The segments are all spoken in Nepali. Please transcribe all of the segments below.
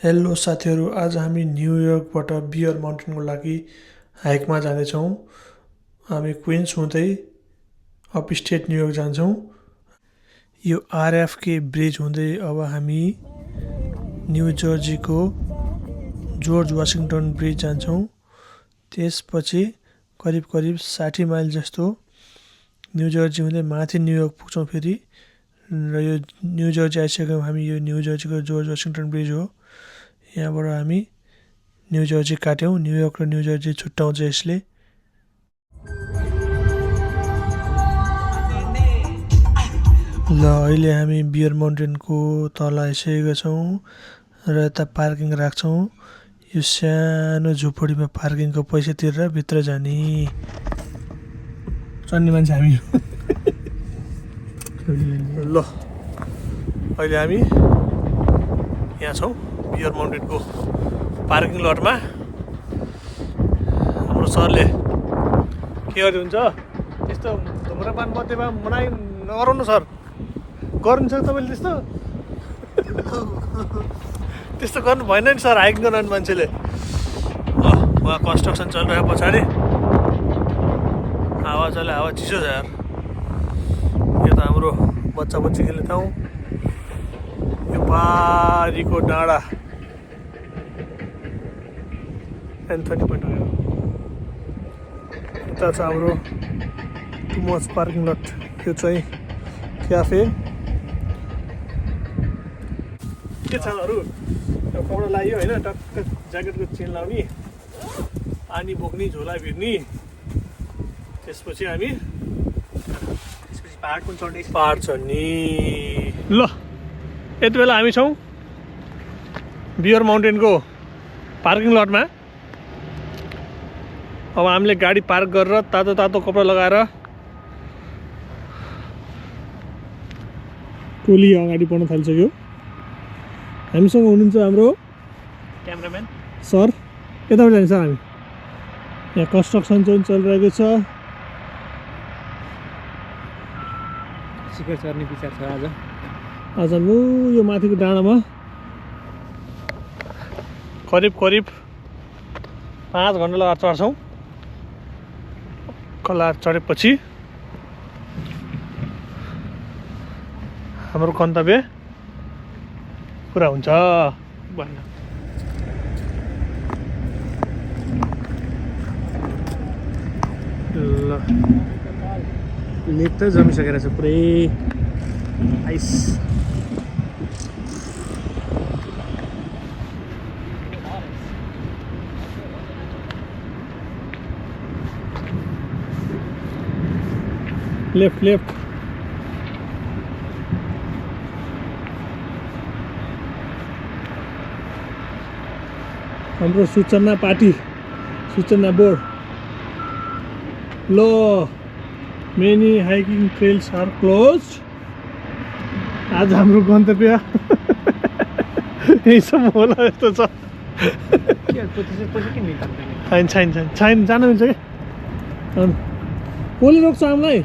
हेलो साथीहरू, आज हामी न्युयोर्कबाट बियर माउन्टेनको लागि हाइकमा जाँदैछौँ। हामी क्विन्स हुँदै अपस्टेट न्युयोर्क जान्छौँ। यो आरएफके ब्रिज हुँदै अब हामी न्यू जर्सीको जर्ज वाशिङटन ब्रिज जान्छौँ। त्यसपछि करिब 60 माइल जस्तो न्यू जर्सी हुँदै माथि न्युयोर्क पुग्छौँ फेरि। र यो न्यू जर्सी आइसक्यौँ हामी। यो न्यू जर्सीको जर्ज वाशिङटन ब्रिज हो। यहाँबाट हामी न्यू जर्सी काट्यौँ। न्युयोर्क र न्यू जर्सी छुट्याउँछ यसले। ल अहिले हामी बियर माउन्टेनको तल आइसकेका छौँ र यता पार्किङ राख्छौँ। यो सानो झुपडीमा पार्किङको पैसा तिरेर भित्र जाने चढ्ने मान्छे हामी। ल अहिले हामी यहाँ छौँ बियर माउन्टेनको पार्किङ लटमा। हाम्रो सरले के गरिदिन्छ, त्यस्तो धुम्रपान मध्येमा मनाइ नगराउनु सर। गर्नु सक्छ तपाईँले त्यस्तो? त्यस्तो गर्नु भएन नि सर, हाइक गराउनु मान्छेले। उहाँ कन्स्ट्रक्सन चलिरहेको पछाडि हावा चल्यो, हावा चिसो छ यार। यो त हाम्रो बच्चा बच्ची खेल्ने ठाउँ। यो पारीको डाँडा एन्थनी पोइन्ट हो। यता छ हाम्रो टु मच पार्किङ लट। यो चाहिँ क्याफे। के छ अरू? कपडा लगायो होइन, टक्क ज्याकेटको चेन लाउने, पानी बोक्ने, झोला भिर्ने। त्यसपछि हामी पहाड चढ्ने। ल यति बेला हामी छौँ बियर माउन्टेनको पार्किङ लटमा। अब हामीले गाडी पार्क गरेर तातो तातो कपडा लगाएर टोली अगाडि बढ्न थालिसक्यो। हामीसँग हुनुहुन्छ हाम्रो क्यामेराम्यान सर। यताबाट जान्छ सर हामी। यहाँ कन्स्ट्रक्सन जोन चलिरहेको छ। शिखर चढ्ने विचार छ आज म यो माथिको डाँडामा करिब 5 घन्टा लगाएर चढ्छौँ। कला चढेपछि हाम्रो गन्तव्य पुरा हुन्छ। ल लेक त जमिसकेर छ पुरै आइस। लेफ्ट हाम्रो सूचना पार्टी सूचना बोर्ड। लो many hiking trails are close. आज हाम्रो गन्तव्य यहीसम्म होला जस्तो छ। छैन जानु मिल्छ कि कसले रोक्छ हामीलाई?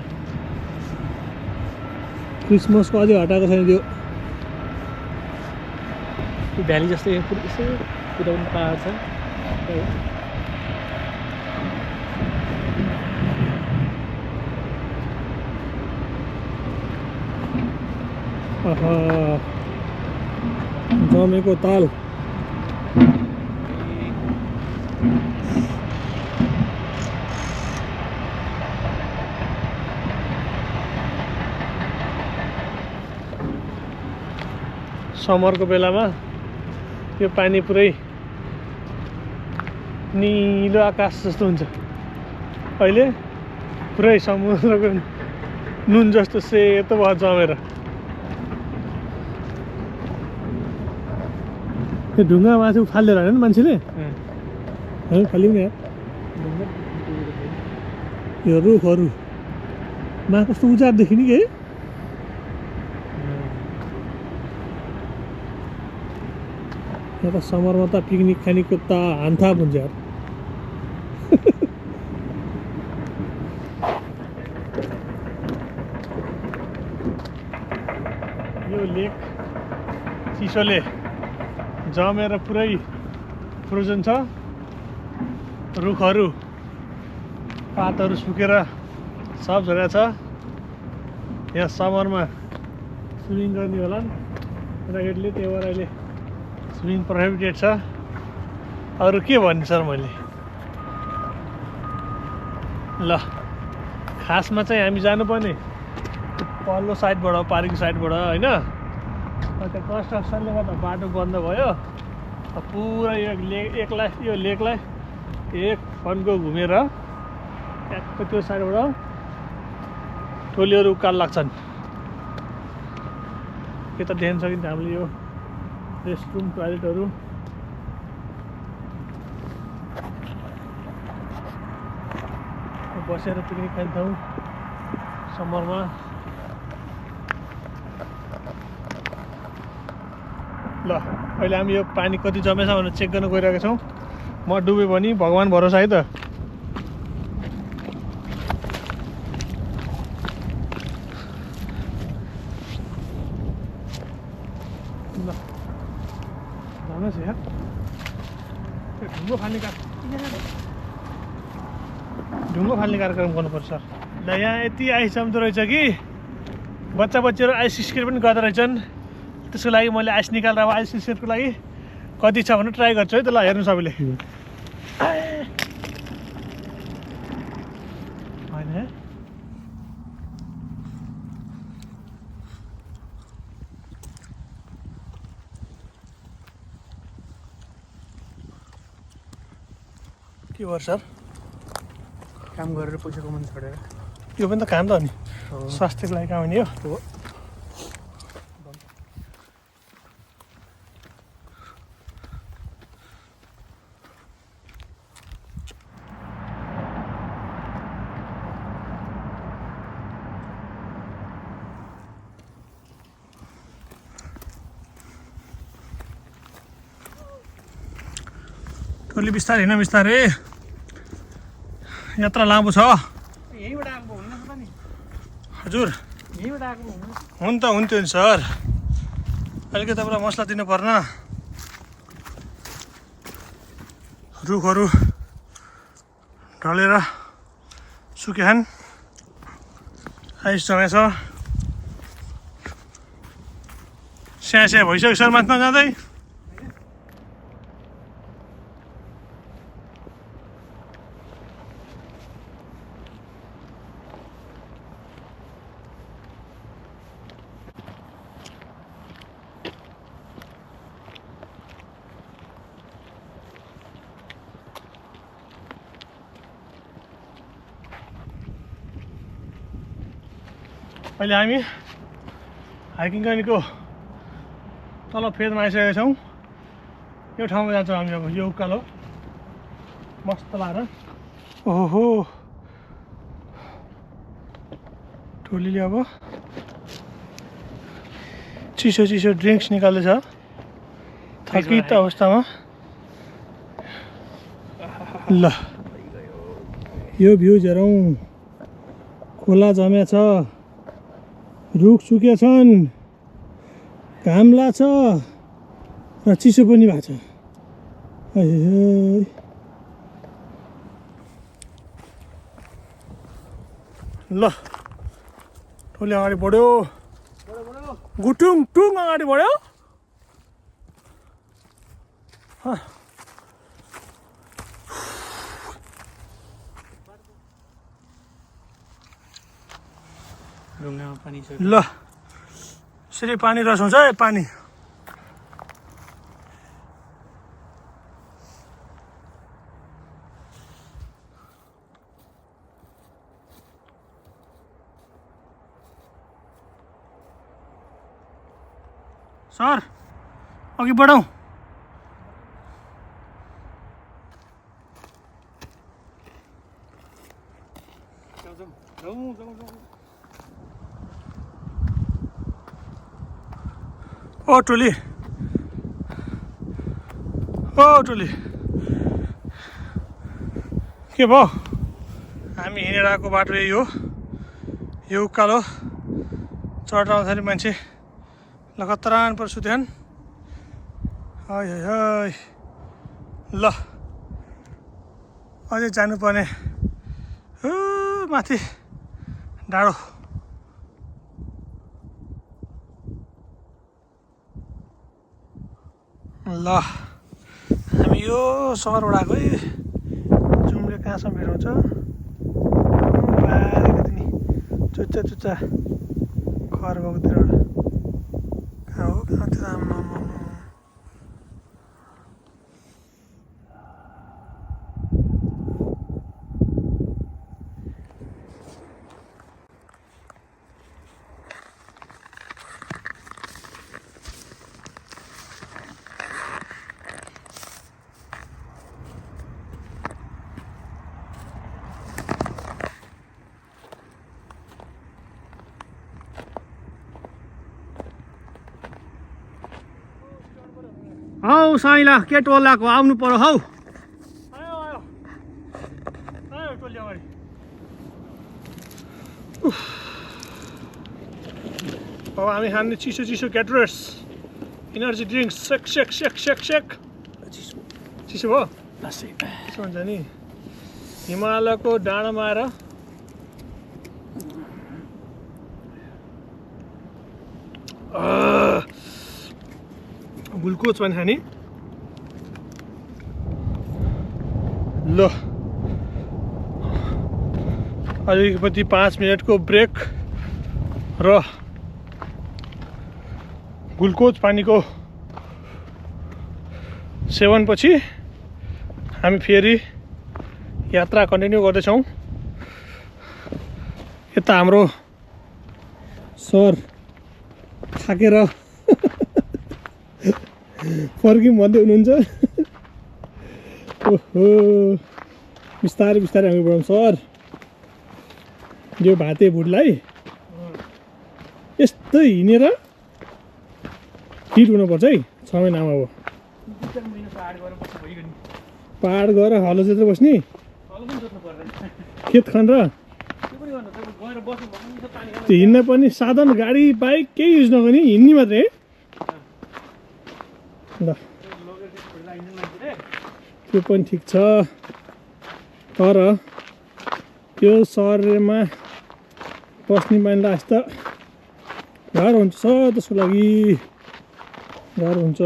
क्रिसमसको अझै हटाएको छैन त्यो भ्याली जस्तै यसो कुदाउने पाहाड छ। जमेको ताल। समरको बेलामा यो पानी पुरै निलो आकाश जस्तो हुन्छ। अहिले पुरै समुद्रको नुन जस्तो सेतो भयो जमेर। यो ढुङ्गा माथि उफालिदिएर होइन मान्छेले फाल्यौँ नि यार। यो रुखहरूमा कस्तो उजाड देखिने कि यहाँ त समरमा त पिकनिक खानेको त हान्थाप हुन्छ यार। यो लेक चिसोले जमेर पुरै फ्रोजन छ रुखहरू पातहरू सुकेर सब झरेको छ यहाँ समरमा स्विमिङ गर्ने होला केटाकेटीले त्यही भएर अहिले स्विमिङ प्रोहिबिटेड छ अरू के भन्ने सर मैले ल खासमा चाहिँ हामी जानुपर्ने पल्लो साइडबाट पार्किङ साइडबाट होइन त्यो कन्स्ट्रक्सनले गर्दा बाटो बन्द भयो पुरा यो लेकलाई एक फन्को घुमेर ट्याक्क त्यो साइडबाट टोलीहरू उकालो लाग्छन् के त देख्न सकिन्छ हामीले यो रेस्टरुम टोयलेटहरू बसेर पिकनिक खान्छौँ समरमा ल अहिले हामी यो पानी कति जमेछ भनेर चेक गर्न गइरहेका छौँ म डुबेँ भने भगवान् भरोसा है त ल जमेछ यार ढुङ्गो फाल्ने कार्यक्रम गर्नुपर्छ सर ल यहाँ यति आइस जम्दो रहेछ कि बच्चा बच्चीहरू आइस स्केट पनि गर्दो रहेछन् त्यसको लागि मैले आइस निकालेर अब आइस स्केटको लागि कति छ भने ट्राई गर्छु है त ल हेर्नु सबैले होइन के गर्छ सर काम गरेर पैसा कमाउनु छोडेर यो पनि त काम त हो नि स्वास्थ्यको लागि काम हो नि यो टोली बिस्तारै हिँड बिस्तारै यात्रा लामो छ यहीँबाट आएको हुनुहुन्छ त नि हजुर यहीँबाट आएको हुनुहुन्छ हुन्थ्यो नि सर अलिकति तपाईँलाई मसला दिनु पर्न रुखहरू ढलेर सुकेछन् आइस जमेछ स्या भइसक्यो सर माथि नजाँदै अहिले हामी हाइकिङ गर्नेको तल फेदमा आइसकेका छौँ यो ठाउँमा जान्छौँ हामी अब यो उकालो मस्त लाएर ओहो टोलीले अब चिसो ड्रिङ्क्स निकाल्दैछ थकित अवस्थामा ल यो भ्यू हेरौँ खोला जम्या छ रुख सुकेछन् घाम लाग्छ र चिसो पनि भएको छ ल टोली अगाडि बढ्यो गुटुङ टुङ अगाडि बढ्यो ढुङ्गामा पानी छ ल यसरी पानी रसाउँछ है पानी सर अघि बढौँ ओ टोली के भयो हामी हिँडेर आएको बाटो यही हो यो उकालो चढ्न आउँदाखेरि मान्छे लगातार पर सुत्यान् हाय हाय हाय ल अझै जानुपर्ने माथि डाँडो ल हामी यो सहरबाट आएको है जुम्ले कहाँसम्म भेटाउँछ नि चुच्चा चुच्चा घर भएकोतिरबाट कहाँ हो कहाँतिर आम्मा हौ साइला के टोलाको आउनु पर्यो हौ आयो आयो आयो टोली अगाडि अब हामी खाने चिसो चिसो ग्याटरेस इनर्जी ड्रिङ्क्स सेक सेक सेक सेक सेक चिसो भयो चिसो हुन्छ नि हिमालयको डाँडामा आएर ग्लुकोज पनि खाने ल अलिकति 5 मिनटको ब्रेक र ग्लुकोज पानीको सेवनपछि हामी फेरि यात्रा कन्टिन्यू गर्दैछौँ यता हाम्रो सर थाकेर फर्क्यौँ भन्दै हुनुहुन्छ ओहो बिस्तारै बिस्तारै हामी बढाउँ सर यो भाते भुटलाई यस्तै हिँडेर फिट हुनुपर्छ है 6 महिनामा अब पहाड गएर हलो जोतेर बस्ने खेत खनेर हिँड्न पनि साधन गाडी बाइक केही युज नगर्ने हिँड्ने मात्रै ल त्यो पनि ठिक छ तर त्यो सहरमा बस्ने मान्छेलाई यस्तो गाह्रो हुन्छ त्यसको लागि गाह्रो हुन्छ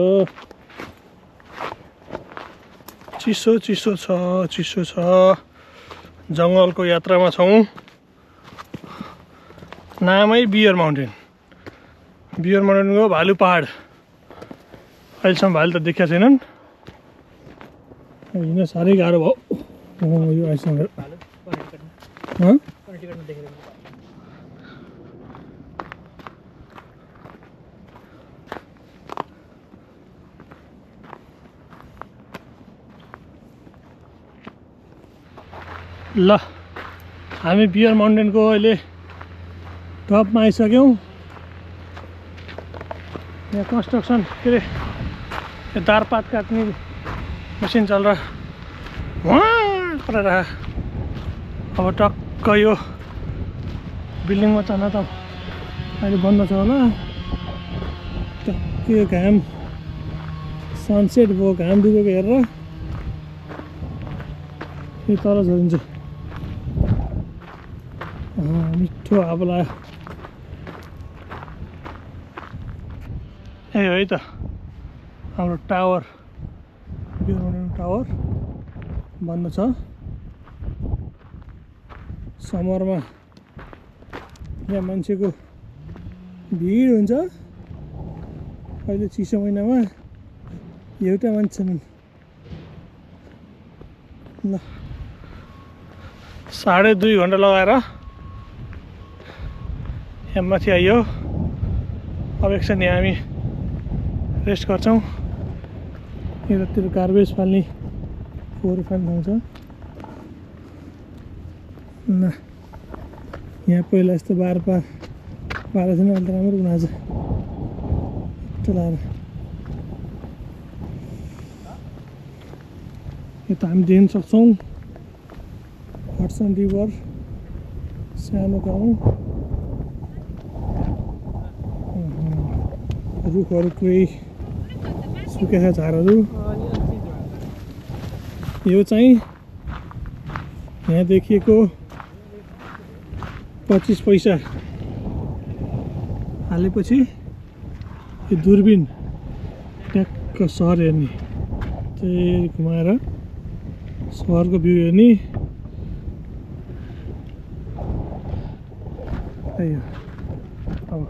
चिसो चिसो छ जङ्गलको यात्रामा छौँ नामै बियर माउन्टेनको भालु पहाड अहिलेसम्म भालु त देखेका छैनन् हिँड्न साह्रै गाह्रो भयो यो अहिलेसम्म ल हामी बियर माउन्टेनको अहिले टपमा आइसक्यौँ यहाँ कन्स्ट्रक्सन के अरे यो दारपात काट्ने मसिन चलेर गरेर अब टक्क यो बिल्डिङमा चढ्न त अहिले बन्द छ होला टक्क यो घाम सनसेट भयो घाम डुबेको हेरेर यो तल झरिन्छ मिठो हावा लाग्यो ए है त हाम्रो टावर टावर बन्द छ समरमा यहाँ मान्छेको भिड हुन्छ अहिले चिसो महिनामा एउटा मान्छे छैनन् ल 2.5 घन्टा लगाएर यहाँ माथि आइयो अब एकछिन यहाँ हामी रेस्ट गर्छौँ यतातिर गार्बेज फाल्ने फोहोर फाल्ने ठाउँ छ ल यहाँ पहिला यस्तो बार पारेको छैन अहिले त राम्रो बनाएको छ यस्तो लगाएर यो त हामी देख्न सक्छौँ हडसन रिभर सानो गाउँ रुखहरू पुरै सुकेका झारहरू यो चाहिँ यहाँ देखिएको 25 पैसा हालेपछि यो दूरबीन ट्याक्क सहर हेर्ने चाहिँ घुमाएर सहरको भ्यू हेर्ने त्यही हो अब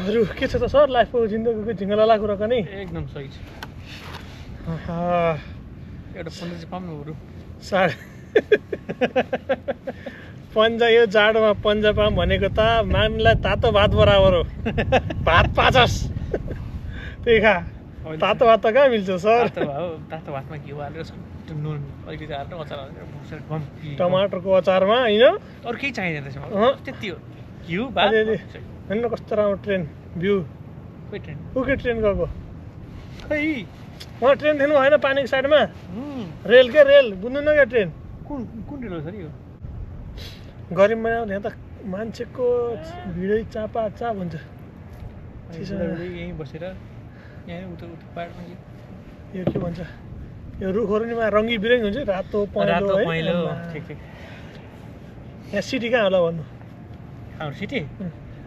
अरू के छ त सर लाइफको जिन्दगीको झिङ्गलाला कुराको नि एकदम सही छ एउटा पन्जा चाहिँ पाउनु बरु पन्जा यो जाडोमा पन्जा पाम भनेको त मानिलाई तातो भात बराबर हो भात पाचस त्यही खा तातो भात त कहाँ मिल्छ सर तातो भातमा घिउ हालेर त्यो नुन अलिकति हालेर अचार हालेर मुसेर गम टमाटरको अचारमा होइन अरू केही चाहिँदैन त्यसमा त्यति हो घिउ भात हेर्नु कस्तो राम्रो ट्रेन भ्यू खोइ ट्रेन उके ट्रेन गएको खै उहाँ ट्रेन देख्नु भएन पानीको साइडमा रेल के रेल बुझ्नु न क्या ट्रेन कुन कुन रेल हो सर यो गरिब महिना यहाँ त मान्छेको भिडै चापा चाप हुन्छ यहीँ बसेर यहाँ उता उता पाहाडमा यो के भन्छ यो रुखहरू नि रङ्गी बिरङ्गी हुन्छ रातो पहेँलो है ठिक ठिक यहाँ सिटी कहाँ होला भन्नु हाम्रो सिटी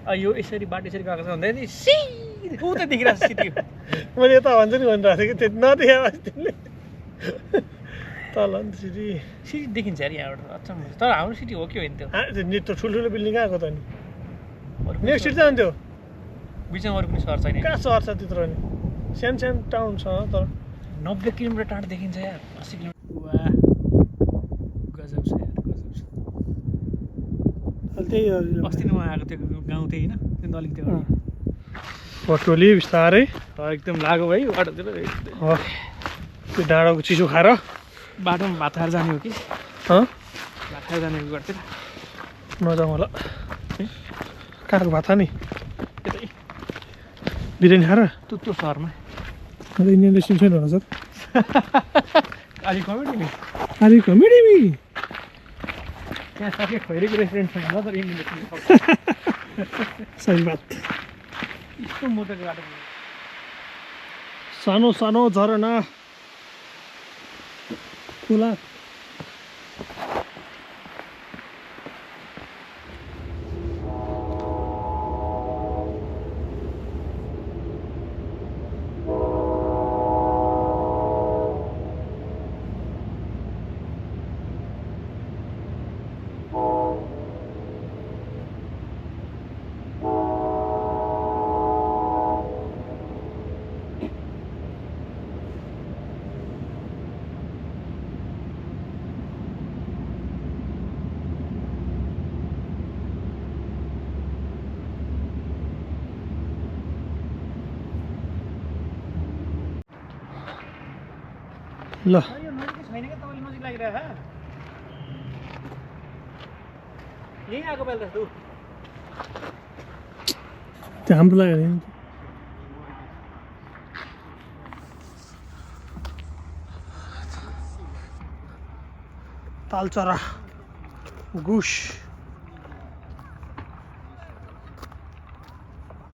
यो यसरी बाटो यसरी गएको छ भन्दा नि सिधै उता देखिरहेको छ सिटी मैले यता भन्छु नि भनिरहेको थिएँ कि त्यो नदेखा तिमीले तल अन्त सिटी सिटी देखिन्छ अरे यहाँबाट अचम्म तर हाम्रो सिटी हो कि होइन त्यो त्यो ठुल्ठुलो बिल्डिङ कहाँको त नि नेक्स्ट सिटी जान्थ्यो बिचमा अरू पनि सहर छैन कहाँ सहर छ त्यत्रो नि सानो सानो टाउन छ तर 90 किलोमिटर टाढा देखिन्छ यार 80 किलोमिटर वाह गजब छ यार गजब छ त्यही अस्ति नै उहाँ आएको थियो गाउँ त्यही होइन त्यो अलिक त्यो पटोली बिस्तारै एकदम लाग्यो भाइ बाटोतिर त्यो डाँडाको चिसो खाएर बाटोमा भात खाएर जाने हो कि भात खाएर जाने हो घरतिर नजाउँ होला कहाँको भात नि बिरयानी खाएर त्यो सहरमा इन्डियन रेस्टुरेन्ट छैन होला सर अलि कमेडी नि अरे कमेडी भी त्यहाँ सबै खैरेको रेस्टुरेन्ट छैन तर इन्डियन रेस्टुरेन्ट सही बात यस्तो मोटरको बाटो सानो सानो झरना खोला ल यो नजिकै छैन क्या तपाईँले नजिक लागिरहेको यहीँ आएको बेला जस्तो त्यो हाम्रो लाग्यो नि तालचरा गुस